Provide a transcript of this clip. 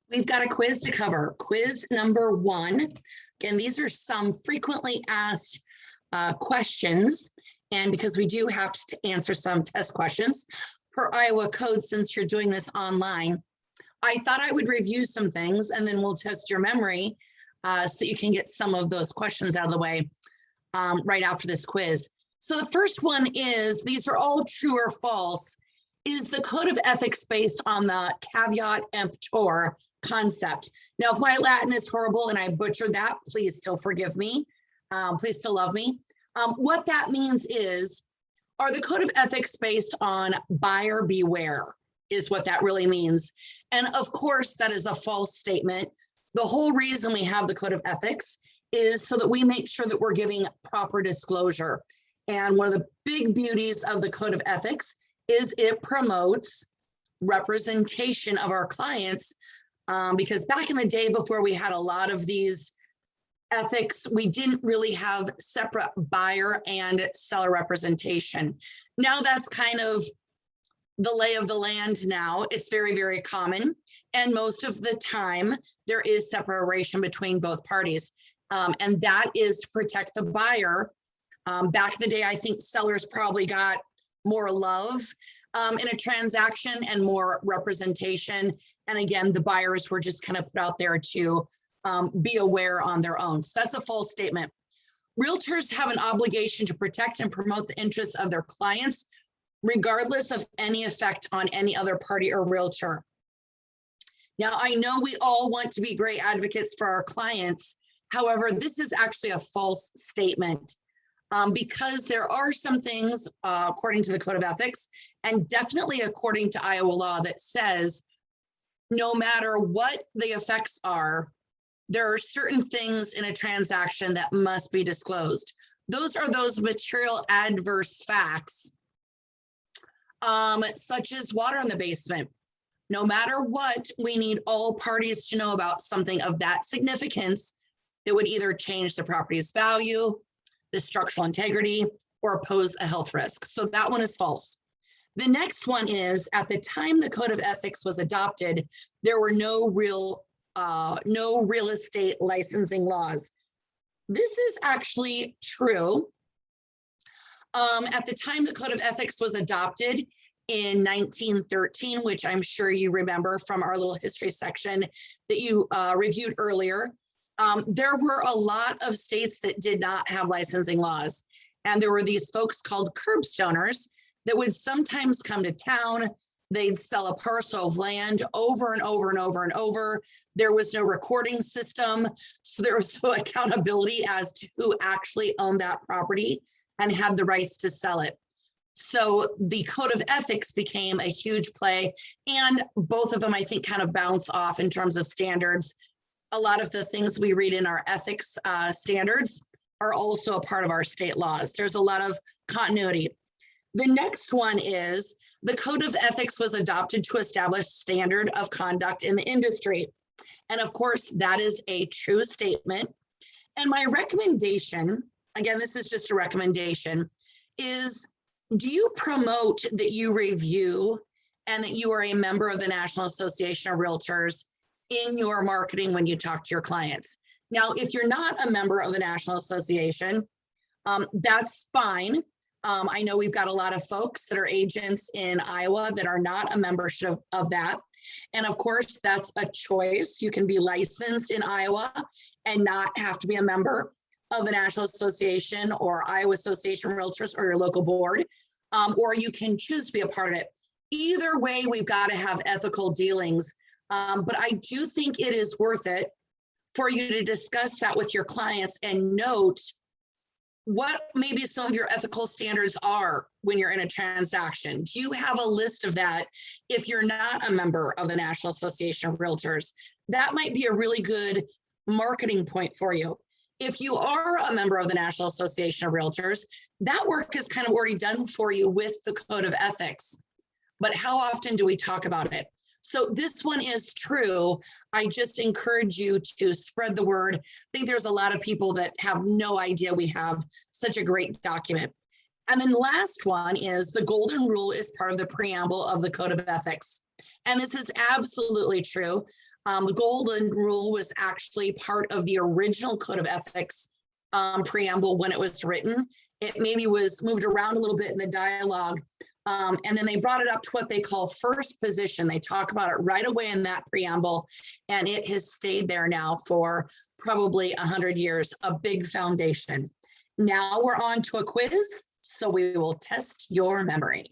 We've got a quiz to cover. Quiz number 1. Again, these are some frequently asked questions. And because we do have to answer some test questions per Iowa code, since you're doing this online, I thought I would review some things and then we'll test your memory so you can get some of those questions out of the way right after this quiz. So the first one is, these are all true or false. Is the code of ethics based on the caveat emptor concept? Now, if my Latin is horrible and I butchered that, please still forgive me. Please still love me. What that means is, are the code of ethics based on buyer beware is what that really means. And of course, that is a false statement. The whole reason we have the code of ethics is so that we make sure that we're giving proper disclosure. And one of the big beauties of the code of ethics is it promotes representation of our clients, because back in the day, before we had a lot of these ethics, we didn't really have separate buyer and seller representation. Now that's kind of the lay of the land now. It's very, very common. And most of the time, there is separation between both parties. And that is to protect the buyer. Back in the day, I think sellers probably got more love in a transaction and more representation. And again, the buyers were just kind of put out there to be aware on their own. So that's a false statement. Realtors have an obligation to protect and promote the interests of their clients, regardless of any effect on any other party or realtor. Now, I know we all want to be great advocates for our clients. However, this is actually a false statement. Because there are some things, according to the Code of Ethics, and definitely according to Iowa law, that says no matter what the effects are, there are certain things in a transaction that must be disclosed. Those are those material adverse facts, such as water in the basement. No matter what, we need all parties to know about something of that significance that would either change the property's value, the structural integrity, or pose a health risk. So that one is false. The next one is, at the time the Code of Ethics was adopted, there were no real estate licensing laws. This is actually true. At the time the Code of Ethics was adopted in 1913, which I'm sure you remember from our little history section that you reviewed earlier, there were a lot of states that did not have licensing laws. And there were these folks called curbstoners that would sometimes come to town. They'd sell a parcel of land over and over and over and over. There was no recording system. So there was no accountability as to who actually owned that property and had the rights to sell it. So the Code of Ethics became a huge play. And both of them, I think, kind of bounce off in terms of standards. A lot of the things we read in our ethics standards are also a part of our state laws. There's a lot of continuity. The next one is, the Code of Ethics was adopted to establish standard of conduct in the industry. And of course, that is a true statement. And my recommendation, again, this is just a recommendation, is do you promote that you review and that you are a member of the National Association of Realtors in your marketing when you talk to your clients? Now, if you're not a member of the National Association, that's fine. I know we've got a lot of folks that are agents in Iowa that are not a membership of that. And of course, that's a choice. You can be licensed in Iowa and not have to be a member of the National Association or Iowa Association of Realtors or your local board, or you can choose to be a part of it. Either way, we've got to have ethical dealings. But I do think it is worth it for you to discuss that with your clients and note what maybe some of your ethical standards are when you're in a transaction. Do you have a list of that if you're not a member of the National Association of Realtors? That might be a really good marketing point for you. If you are a member of the National Association of Realtors, that work is kind of already done for you with the Code of Ethics. But how often do we talk about it? So this one is true. I just encourage you to spread the word. I think there's a lot of people that have no idea we have such a great document. And then the last one is, the golden rule is part of the preamble of the Code of Ethics. And this is absolutely true. The golden rule was actually part of the original Code of Ethics preamble when it was written. It maybe was moved around a little bit in the dialogue. And then they brought it up to what they call first position. They talk about it right away in that preamble, and it has stayed there now for probably 100 years, a big foundation. Now we're on to a quiz, so we will test your memory.